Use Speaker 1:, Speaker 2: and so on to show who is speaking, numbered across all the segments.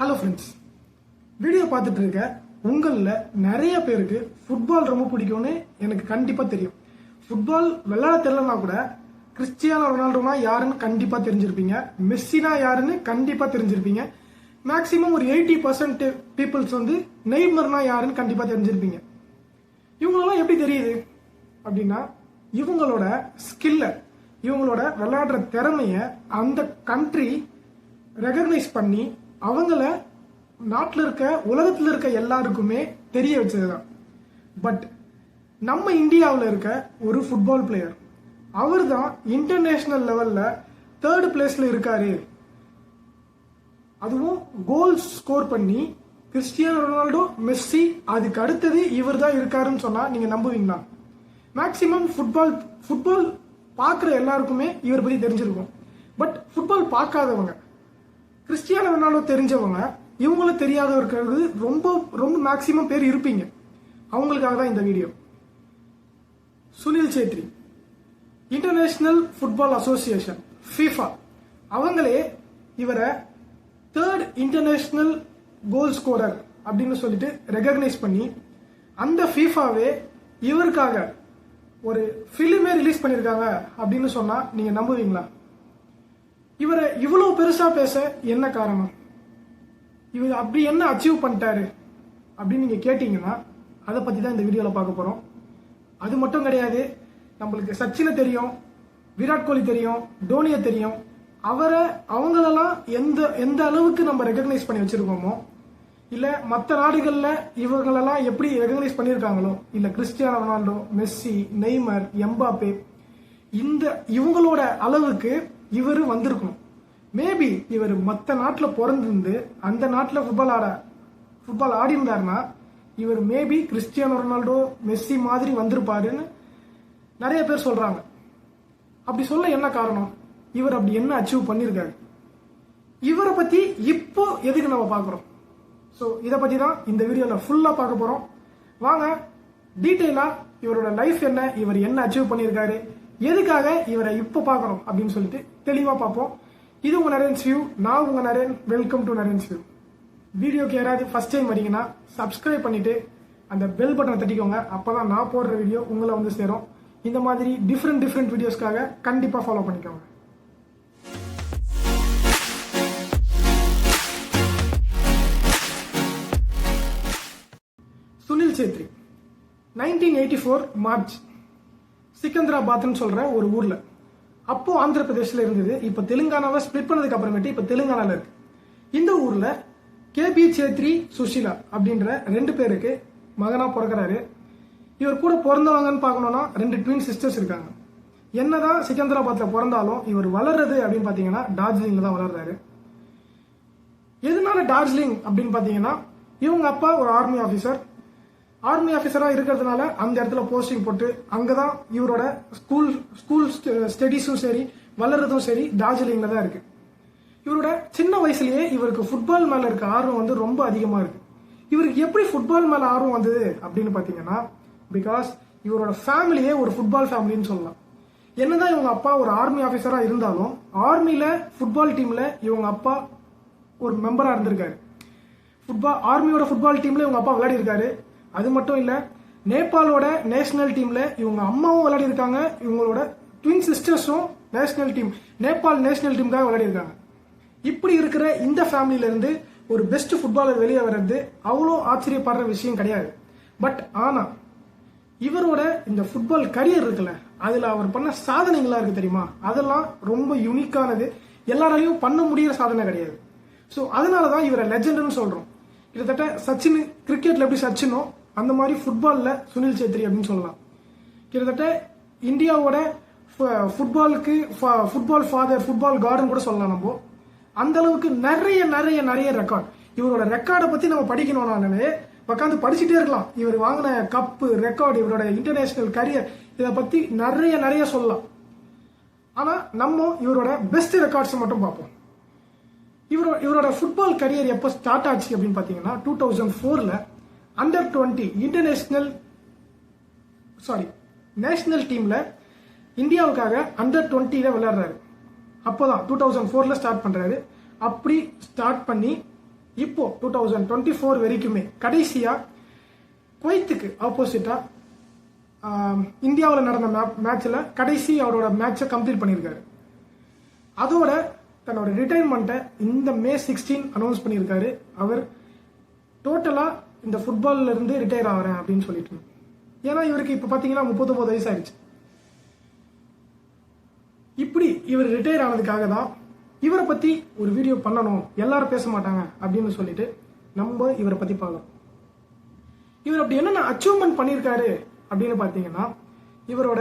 Speaker 1: Hello friends, video பார்த்துட்டு இருக்க உங்களில் நிறைய பேருக்கு ஃபுட்பால் ரொம்ப பிடிக்கும்னு எனக்கு கண்டிப்பாக தெரியும். ஃபுட்பால் விளையாட தெரியலனா கூட கிறிஸ்டியானோ ரொனால்டோனா யாருன்னு கண்டிப்பாக தெரிஞ்சிருப்பீங்க, மெஸ்ஸினா யாருன்னு கண்டிப்பாக தெரிஞ்சிருப்பீங்க. மேக்ஸிமம் ஒரு 80% பீப்புள்ஸ் வந்து நெய்மர்னா யாருன்னு கண்டிப்பாக தெரிஞ்சிருப்பீங்க. இவங்களெல்லாம் எப்படி தெரியுது அப்படின்னா, இவங்களோட ஸ்கில்ல, இவங்களோட விளையாடுற திறமைய அந்த கண்ட்ரி ரெகக்னைஸ் பண்ணி அவங்கள நாட்டில் இருக்க உலகத்தில் இருக்க எல்லாருக்குமே தெரிய வச்சதுதான். பட் நம்ம இந்தியாவில் இருக்க ஒரு ஃபுட்பால் பிளேயர், அவர் தான் இன்டர்நேஷனல் லெவல்ல 3rd பிளேஸ்ல இருக்காரு. அதுவும் கோல் ஸ்கோர் பண்ணி கிறிஸ்டியானோ ரொனால்டோ, மெஸ்ஸி, அதுக்கு அடுத்தது இவர் தான் இருக்காருன்னு சொன்னா நீங்க நம்புவீங்களா? மேக்சிமம் ஃபுட்பால் பார்க்குற எல்லாருக்குமே இவர் பத்தி தெரிஞ்சிருக்கும். பட் ஃபுட்பால் பார்க்காதவங்க, கிறிஸ்டியானோ ரொனால்டோ தெரிஞ்சவங்க, இவங்கள தெரியாத இருக்கிறது ரொம்ப ரொம்ப மேக்சிமம் பேர் இருப்பீங்க. அவங்களுக்காக தான் இந்த video. Sunil Chhetri, international football association FIFA, அவங்களே இவரை 3rd இன்டர்நேஷனல் கோல் ஸ்கோரர் அப்படின்னு சொல்லிட்டு ரெகக்னைஸ் பண்ணி அந்த FIFAவே இவருக்காக ஒரு ஃபிலிமே ரிலீஸ் பண்ணியிருக்காங்க அப்படின்னு சொன்னா நீங்க நம்புவீங்களா? இவரை இவ்வளவு பெருசா பேச என்ன காரணம்? இவர் அப்படி என்ன அச்சீவ் பண்ணிட்டாரு அப்படின்னு நீங்க கேட்டீங்கன்னா அதை பத்தி தான் இந்த வீடியோல பார்க்க போறோம். அது மட்டும் கிடையாது, நம்மளுக்கு சச்சினை தெரியும், விராட் கோலி தெரியும், டோனியை தெரியும். அவங்களெல்லாம் எந்த அளவுக்கு நம்ம ரெகக்னைஸ் பண்ணி வச்சிருக்கோமோ, இல்ல மற்ற நாடுகள்ல இவங்களெல்லாம் எப்படி ரெகக்னைஸ் பண்ணியிருக்காங்களோ, இல்ல Cristiano Ronaldo, Messi, Neymar, Mbappe, இவங்களோட அளவுக்கு இவர் வந்திருக்கணும். மேபி இவர் மற்ற நாட்டில் பிறந்திருந்து அந்த நாட்டில் ஃபுட்பால் ஆடி இருந்தாருன்னா இவர் மேபி கிறிஸ்டியானோ ரொனால்டோ, மெஸ்ஸி மாதிரி வந்திருப்பாருன்னு நிறைய பேர் சொல்றாங்க. அப்படி சொல்ல என்ன காரணம்? இவர் அப்படி என்ன அச்சீவ் பண்ணியிருக்காரு? இவரை பத்தி இப்போ எதுக்கு நம்ம பார்க்குறோம்? ஸோ இதை பத்தி தான் இந்த வீடியோவில் ஃபுல்லாக பார்க்க போறோம். வாங்க டீட்டெயிலா இவரோட லைஃப் என்ன, இவர் என்ன அச்சீவ் பண்ணியிருக்காரு, எதுக்காக இவரை இப்போ பார்க்கணும் அப்படின்னு சொல்லிட்டு தெளிவாக பார்ப்போம். இது உங்க நரேன்ஸ் வியூ, நான் உங்க Naren. Welcome to Narens view. வீடியோக்கு யாராவது ஃபர்ஸ்ட் டைம் வரீங்கன்னா சப்ஸ்கிரைப் பண்ணிட்டு அந்த பெல் பட்டனை தட்டிக்கோங்க. அப்பதான் நான் போடுற வீடியோ உங்களை வந்து சேரும். இந்த மாதிரி டிஃப்ரெண்ட் வீடியோஸ்க்காக கண்டிப்பா ஃபாலோ பண்ணிக்கோங்க. சுனில் சேத்ரி 1984 மார்ச் சிக்கந்தராபாத்னு சொல்ற ஒரு ஊர்ல, அப்போ ஆந்திர பிரதேஷ்ல இருந்தது, இப்ப தெலுங்கானாவை ஸ்பிளிட் பண்ணதுக்கு அப்புறமேட்டு இப்ப தெலுங்கானால இருக்கு. இந்த ஊர்ல கேபி சேத்ரி, சுஷிலா அப்படின்ற 2 பேருக்கு மகனா பிறக்கிறாரு. இவர் கூட பிறந்தவங்கன்னு பார்க்கணும்னா 2 ட்வின் சிஸ்டர்ஸ் இருக்காங்க. என்னதான் சிக்கந்தராபாத்ல பிறந்தாலும் இவர் வளர்றது அப்படின்னு பாத்தீங்கன்னா டார்ஜிலிங்ல தான் வளர்றாரு. எதனால டார்ஜிலிங் அப்படின்னு பாத்தீங்கன்னா, இவங்க அப்பா ஒரு ஆர்மி ஆஃபீஸரா இருக்கிறதுனால அந்த இடத்துல போஸ்டிங் போட்டு அங்கதான் இவரோட ஸ்கூல் ஸ்டடீஸும் சரி வளர்றதும் சரி டார்ஜிலிங்ல தான் இருக்கு. இவரோட சின்ன வயசுலயே இவருக்கு ஃபுட்பால் மேல இருக்க ஆர்வம் வந்து ரொம்ப அதிகமா இருக்கு. இவருக்கு எப்படி ஃபுட்பால் மேல ஆர்வம் வந்தது அப்படின்னு பாத்தீங்கன்னா, பிகாஸ் இவரோட ஃபேமிலியே ஒரு ஃபுட்பால் ஃபேமிலின்னு சொல்லலாம். என்னதான் இவங்க அப்பா ஒரு ஆர்மி ஆஃபீஸரா இருந்தாலும் ஆர்மில ஃபுட்பால் டீம்ல இவங்க அப்பா ஒரு மெம்பரா இருந்திருக்காரு. ஆர்மியோட ஃபுட்பால் டீம்ல இவங்க அப்பா விளையாடி இருக்காரு. அது மட்டும் இல்ல, நேபாளோட நேஷனல் டீம்ல இவங்க அம்மாவும் விளையாடி இருக்காங்க. இவங்களோட ட்வின் சிஸ்டர்ஸும் நேபாள் நேஷனல் டீமுக்காக விளையாடி இருக்காங்க. இப்படி இருக்கிற இந்த ஃபேமிலியில இருந்து ஒரு பெஸ்ட் ஃபுட்பாலர் வெளியே வர்றது அவ்வளோ ஆச்சரியப்படுற விஷயம் கிடையாது. பட் ஆனா இவரோட இந்த ஃபுட்பால் கரியர் இருக்குல்ல, அதுல அவர் பண்ண சாதனைகளா இருக்கு தெரியுமா, அதெல்லாம் ரொம்ப யூனிக்கானது, எல்லாராலையும் பண்ண முடியற சாதனை கிடையாது. ஸோ அதனாலதான் இவரை லெஜெண்ட்னு சொல்றோம். கிட்டத்தட்ட சச்சின் கிரிக்கெட்ல எப்படி சச்சினோ அந்த மாதிரி ஃபுட்பால்ல சுனில் சேத்ரி அப்படின்னு சொல்லலாம். கிட்டத்தட்ட இந்தியாவோட ஃபுட்பால் ஃபாதர், ஃபுட்பால் கார்டன் கூட சொல்லலாம். நம்ம அந்த அளவுக்கு நிறைய ரெக்கார்ட். இவரோட ரெக்கார்டை பத்தி நம்ம படிக்கணும்னாலே உட்காந்து படிச்சுட்டே இருக்கலாம். இவர் வாங்கின கப்பு, ரெக்கார்டு, இவரோட இன்டர்நேஷனல் கரியர், இதை பத்தி நிறைய சொல்லலாம். ஆனா நம்ம இவரோட பெஸ்ட் ரெக்கார்ட்ஸ் மட்டும் பார்ப்போம். இவரோட ஃபுட்பால் கரியர் எப்போ ஸ்டார்ட் ஆச்சு அப்படின்னு பாத்தீங்கன்னா 2004ல Under 20 நேஷனல் டீம்ல இந்தியாவுக்காக Under 20ல விளையாடுறாரு. அப்போதான் 2004ல ஸ்டார்ட் பண்றாரு. அப்படி ஸ்டார்ட் பண்ணி இப்போ 2024 வரைக்குமே கடைசியா குவைத்துக்கு ஆப்போசிட்டா இந்தியாவில் நடந்த மேட்ச்ல கடைசி அவரோட மேட்சை கம்ப்ளீட் பண்ணியிருக்காரு. அதோட தன்னோட ரிட்டைர்மெண்ட்டை இந்த May 16 அனௌன்ஸ் பண்ணியிருக்காரு. அவர் டோட்டலா இந்த ஃபுட்பால்ல இருந்து ரிட்டையர் ஆகிறேன் அப்படின்னு சொல்லிட்டு. ஏன்னா இவருக்கு இப்ப பாத்தீங்கன்னா 39 வயசு ஆயிடுச்சு. இப்படி இவர் ரிட்டையர் ஆனதுக்காக தான் இவரை பத்தி ஒரு வீடியோ பண்ணணும், எல்லாரும் பேச மாட்டாங்க அப்படின்னு சொல்லிட்டு நம்ம இவரை பத்தி பார்க்கலாம். இவர் அப்படி என்னென்ன அச்சீவ்மெண்ட் பண்ணியிருக்காரு அப்படின்னு பாத்தீங்கன்னா, இவரோட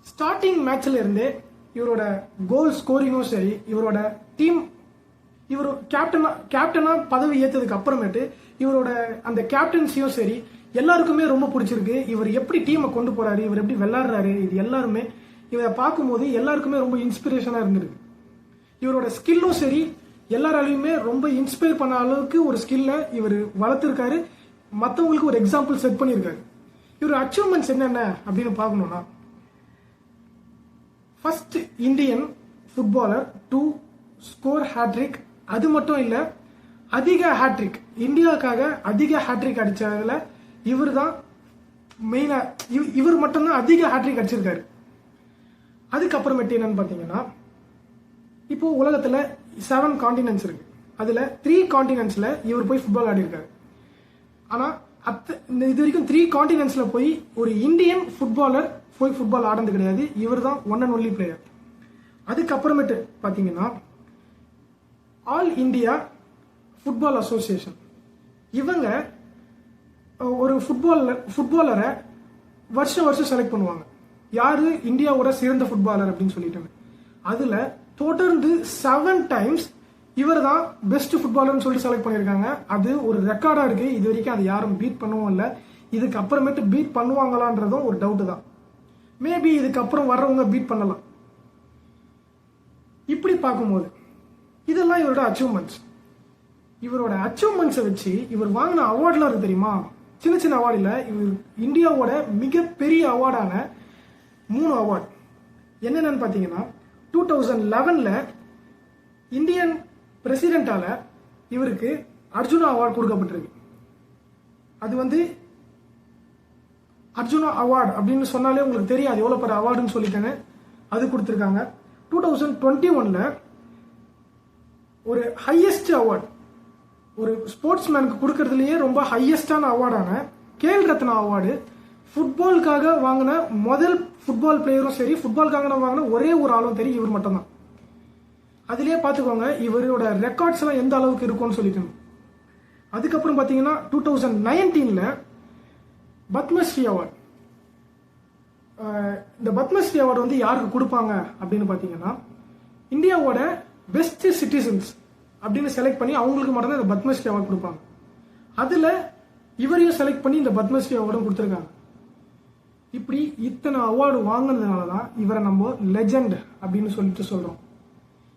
Speaker 1: ஸ்டார்டிங் மேட்ச்ல இருந்தே இவரோட கோல் ஸ்கோரிங்கும் சரி, இவரோட டீம் இவர் கேப்டனா பதவி ஏற்றதுக்கு அப்புறமேட்டு இவரோட அந்த கேப்டன்சியும் சரி எல்லாருக்குமே ரொம்ப பிடிச்சிருக்கு. இவர் எப்படி டீமை கொண்டு போறாரு, இவர் எப்படி விளையாடுறாரு, இது எல்லாருமே இவரை பார்க்கும்போது எல்லாருக்குமே ரொம்ப இன்ஸ்பிரேஷனா இருந்திருக்கு. இவரோட ஸ்கில்லும் சரி எல்லாராலையுமே ரொம்ப இன்ஸ்பயர் பண்ண அளவுக்கு ஒரு ஸ்கில்ல இவர் வளர்த்திருக்காரு. மற்றவங்களுக்கு ஒரு எக்ஸாம்பிள் செட் பண்ணியிருக்காரு. இவர் அச்சீவ்மெண்ட்ஸ் என்னென்ன அப்படின்னு பார்க்கணும்னா, first Indian footballer to score hat-trick. அது மட்டும் இல்ல, அதிக ஹேட்ரிக், இந்தியாவுக்காக அதிக ஹேட்ரிக் அடிச்சதுல இவர் தான் மெயினா, இவர் மட்டும்தான் அதிக ஹேட்ரிக் அடிச்சிருக்காரு. அதுக்கப்புறமேட்டு என்னன்னு பாத்தீங்கன்னா, இப்போ உலகத்துல 7 காண்டினென்ட்ஸ் இருக்கு. அதுல 3 காண்டினென்ட்ஸ்ல இவர் போய் ஃபுட்பால் ஆடி இருக்காரு. ஆனா இது வரைக்கும் 3 காண்டினென்ட்ஸ்ல போய் ஒரு இந்தியன் ஃபுட்பாலர் போய் ஃபுட்பால் ஆடுறது கிடையாது. இவர் தான் ஒன் அண்ட் ஒன்லி பிளேயர். அதுக்கப்புறமேட்டு பாத்தீங்கன்னா, ஆல் இந்தியா ஃபுட்பால் அசோசியேஷன், இவங்க ஒரு ஃபுட்பாலரை வருஷம் செலக்ட் பண்ணுவாங்க. யாரு இந்தியாவோட சிறந்த ஃபுட்பாலர் அப்படின்னு சொல்லிட்டு. அதுல தொடர்ந்து 7 டைம்ஸ் இவர் தான் பெஸ்ட் ஃபுட்பாலர்னு சொல்லிட்டு செலக்ட் பண்ணியிருக்காங்க. அது ஒரு ரெக்கார்டா இருக்கு. இது வரைக்கும் அது யாரும் பீட் பண்ணவும் இல்லை. இதுக்கு அப்புறமேட்டு பீட் பண்ணுவாங்களான்றதும் ஒரு டவுட் தான். மேபி இதுக்கப்புறம் வர்றவங்க பீட் பண்ணலாம். இப்படி பார்க்கும்போது இதெல்லாம் இவரோட அச்சீவ்மெண்ட்ஸ். இவரோட அச்சீவ்மெண்ட்ஸை வச்சு இவர் வாங்கின அவார்ட்லாம் இருக்கு தெரியுமா? சின்ன சின்ன அவார்டு இல்லை, இவர் இந்தியாவோட மிகப்பெரிய அவார்டான 3 அவார்டு என்னென்னு பார்த்தீங்கன்னா, 2011 இந்தியன் பிரசிடென்டால இவருக்கு அர்ஜுனா அவார்டு கொடுக்கப்பட்டிருக்கு. அது அர்ஜுனா அவார்டு அப்படின்னு சொன்னாலே உங்களுக்கு தெரியும் அது எவ்வளவு பெரிய அவார்டுன்னு சொல்லிட்டேன்னு. அது கொடுத்துருக்காங்க. 2021 ஒரு ஹையஸ்ட் அவார்டு, ஒரு ஸ்போர்ட்ஸ் மேனுக்கு கொடுக்கறதுலயே ரொம்ப ஹையஸ்டான அவார்டான கேல் ரத்னா அவார்டு ஃபுட்பாலுக்காக வாங்கின முதல் ஃபுட்பால் பிளேயரும் சரி, ஃபுட்பாலுக்காக வாங்கின ஒரே ஒரு ஆளும் தெரியும், இவர் மட்டும்தான். அதுலயே பாத்துக்கோங்க இவரோட ரெக்கார்ட்ஸ் எல்லாம் எந்த அளவுக்கு இருக்கும்னு சொல்லிட்டு. அதுக்கப்புறம் பாத்தீங்கன்னா 2019 பத்மஸ்ரீ அவார்டு. இந்த பத்மஸ்ரீ அவார்டு யாருக்கு கொடுப்பாங்க அப்படின்னு பாத்தீங்கன்னா, இந்தியாவோட பெஸ்ட் சிட்டிசன்ஸ் அப்படின்னு செலக்ட் பண்ணி அவங்களுக்கு மட்டும்தான் இந்த பத்மஸ்ரீ அவார்டு கொடுப்பாங்க. அதுல இவரையும் செலக்ட் பண்ணி இந்த பத்மஸ்ரீ அவார்டும் கொடுத்துருக்காங்க. இப்படி இத்தனை அவார்டு வாங்கினதுனாலதான் இவரை நம்ம லெஜெண்ட் அப்படின்னு சொல்லிட்டு சொல்றோம்.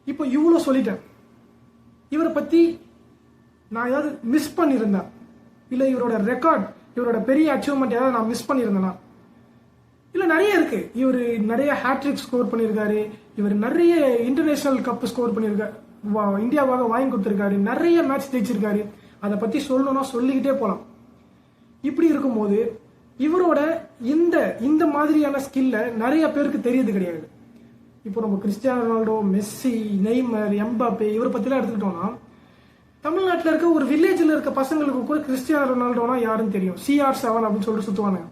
Speaker 1: இப்போ இவ்வளவு சொல்லிட்டேன். இவரை பத்தி நான் ஏதாவது மிஸ் பண்ணியிருந்தேன், இல்ல இவரோட ரெக்கார்ட், இவரோட பெரிய அச்சீவ்மெண்ட் ஏதாவது நான் மிஸ் பண்ணியிருந்தேனா? இல்ல நிறைய இருக்கு. இவர் நிறைய ஹேட்ரிக் ஸ்கோர் பண்ணியிருக்காரு. இவர் நிறைய இன்டர்நேஷனல் கப் ஸ்கோர் பண்ணியிருக்காரு, இந்தியாவாக வாங்கி கொடுத்திருக்காரு, நிறைய மேட்ச் ஜெயிச்சிருக்காரு. அதை பத்தி சொல்லணும்னா சொல்லிக்கிட்டே போலாம். இப்படி இருக்கும்போது இவரோட இந்த மாதிரியான ஸ்கில்ல நிறைய பேருக்கு தெரியுது கிடையாது. இப்போ நம்ம Cristiano Ronaldo, Messi, Neymar, Mbappe இவரை பத்திலாம் எடுத்துக்கிட்டோம்னா, தமிழ்நாட்டில் இருக்க ஒரு வில்லேஜில் இருக்க பசங்களுக்கு கூட கிறிஸ்டியானோ ரொனால்டோனா யாருன்னு தெரியும். CR7 அப்படின்னு சொல்லிட்டு சுத்துவாங்க.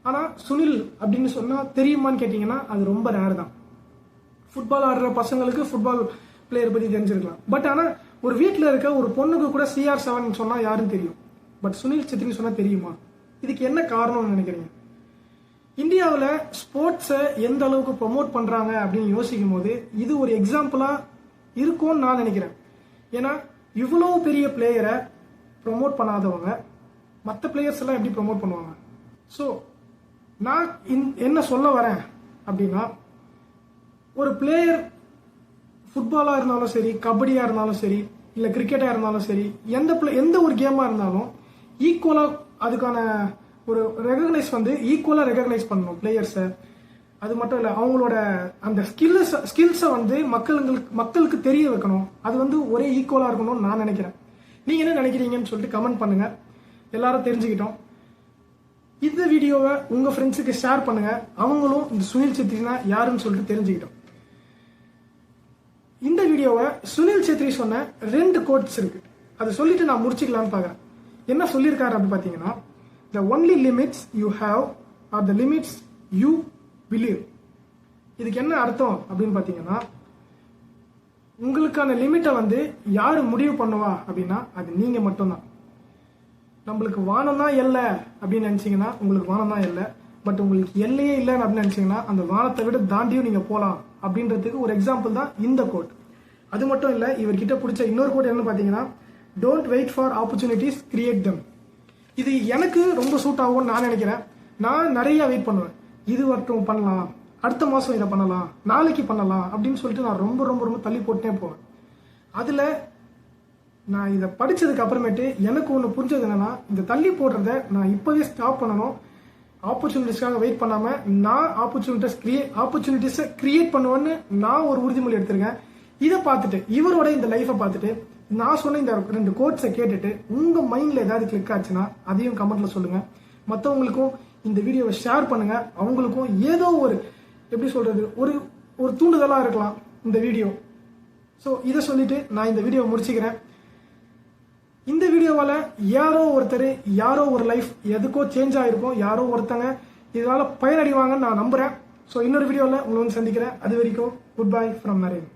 Speaker 1: ஆனா சுனில் அப்படின்னு சொன்னா தெரியுமான்னு கேட்டீங்கன்னா அது ரொம்ப ரேர் தான். ஃபுட்பால் ஆடுற பசங்களுக்கு ஃபுட்பால் பிளேயர் பத்தி தெரிஞ்சிருக்கலாம். பட் ஆனா ஒரு வீட்டில் இருக்க ஒரு பொண்ணுக்கு கூட CR7 சொன்னா யாருன்னு தெரியும். பட் சுனில் செத்ரி சொன்னா தெரியுமா? இதுக்கு என்ன காரணம்னு நினைக்கிறீங்க? இந்தியாவில் ஸ்போர்ட்ஸை எந்த அளவுக்கு ப்ரொமோட் பண்றாங்க அப்படின்னு யோசிக்கும் போது இது ஒரு எக்ஸாம்பிளா இருக்கும்னு நான் நினைக்கிறேன். ஏன்னா இவ்வளவு பெரிய பிளேயரை ப்ரொமோட் பண்ணாதவங்க மற்ற பிளேயர்ஸ் எல்லாம் எப்படி ப்ரொமோட் பண்ணுவாங்க? ஸோ நான் என்ன சொல்ல வரேன் அப்படின்னா, ஒரு பிளேயர் ஃபுட்பாலா இருந்தாலும் சரி, கபடியா இருந்தாலும் சரி, இல்ல கிரிக்கெட்டா இருந்தாலும் சரி, எந்த ஒரு கேமா இருந்தாலும் ஈக்குவலா அதுக்கான ஒரு ரெகக்னைஸ் ஈக்குவலா ரெகக்னைஸ் பண்ணணும் பிளேயர்ஸை. அது மட்டும் இல்லை, அவங்களோட அந்த ஸ்கில்ஸை வந்து மக்களுக்கு தெரிய வைக்கணும். அது வந்து ஒரே ஈக்குவலாக இருக்கணும்னு நான் நினைக்கிறேன். நீங்கள் என்ன நினைக்கிறீங்கன்னு சொல்லிட்டு கமெண்ட் பண்ணுங்க. எல்லாரும் தெரிஞ்சுக்கிட்டோம். இந்த வீடியோவை உங்கள் ஃப்ரெண்ட்ஸுக்கு ஷேர் பண்ணுங்க. அவங்களும் இந்த சுனில் சேத்ரினா யாருன்னு சொல்லிட்டு தெரிஞ்சுக்கிட்டோம். இந்த வீடியோவை சுனில் சேத்ரி சொன்ன 2 கோட்ஸ் இருக்கு, அதை சொல்லிட்டு நான் முடிச்சுக்கலான்னு பார்க்குறேன். என்ன சொல்லியிருக்காரு அப்படின்னு பார்த்தீங்கன்னா, the only limits you have are the limits you believe. இதுக்கு என்ன அர்த்தம் அப்படின்னு பார்த்தீங்கன்னா, உங்களுக்கான லிமிட்டை வந்து யார் முடிவு பண்ணுவா அப்படின்னா அது நீங்கள் மட்டும்தான். நம்மளுக்கு வானம் தான் எல்லை அப்படின்னு நினச்சிங்கன்னா உங்களுக்கு வானம் தான் எல்லை. பட் உங்களுக்கு எல்லையே இல்லைன்னு அப்படின்னு நினச்சிங்கன்னா அந்த வானத்தை விட தாண்டியும் நீங்கள் போகலாம் அப்படின்றதுக்கு ஒரு எக்ஸாம்பிள் தான் இந்த கோட். அது மட்டும் இல்லை, இவர்கிட்ட பிடிச்ச இன்னொரு கோட் என்னன்னு பார்த்தீங்கன்னா, don't wait for opportunities, create them. இது எனக்கு ரொம்ப சூட் ஆகும்னு நான் நினைக்கிறேன். நான் நிறைய வெயிட் பண்ணுவேன். இது மட்டும் பண்ணலாம், அடுத்த மாதம் இதை பண்ணலாம், நாளைக்கு பண்ணலாம் அப்படின்னு சொல்லிட்டு நான் ரொம்ப ரொம்ப ரொம்ப தள்ளி போட்டுனே போவேன். அதில் நான் இதை படித்ததுக்கு அப்புறமேட்டு எனக்கு ஒன்று புரிஞ்சது என்னன்னா, இந்த தள்ளி போடுறத நான் இப்போவே ஸ்டாப் பண்ணணும். ஆப்பர்ச்சுனிட்டிஸ்க்காக வெயிட் பண்ணாமல் நான் ஆப்பர்ச்சுனிட்டிஸை கிரியேட் பண்ணுவேன்னு நான் ஒரு உறுதிமொழி எடுத்திருக்கேன். இதை பார்த்துட்டு, இவரோட இந்த லைஃப்பை பார்த்துட்டு, நான் சொன்ன இந்த 2 கோட்ஸை கேட்டுட்டு உங்கள் மைண்டில் ஏதாவது கிளிக் ஆச்சுன்னா அதையும் கமெண்ட்டில் சொல்லுங்கள். மற்றவங்களுக்கும் இந்த வீடியோவை ஷேர் பண்ணுங்கள். அவங்களுக்கும் ஏதோ ஒரு எப்படி சொல்கிறது, ஒரு தூண்டுதலாக இருக்கலாம் இந்த வீடியோ. ஸோ இதை சொல்லிட்டு நான் இந்த வீடியோவை முடிச்சுக்கிறேன். இந்த வீடியோவால் யாரோ ஒருத்தர், யாரோ ஒரு லைஃப் எதுக்கோ சேஞ்ச் ஆகிருக்கும். யாரோ ஒருத்தங்க இதனால் பயனடைவாங்கன்னு நான் நம்புகிறேன். ஸோ இன்னொரு வீடியோவில் உங்களை வந்து சந்திக்கிறேன். அது வரைக்கும் குட் பை ஃப்ரம் நரேன்.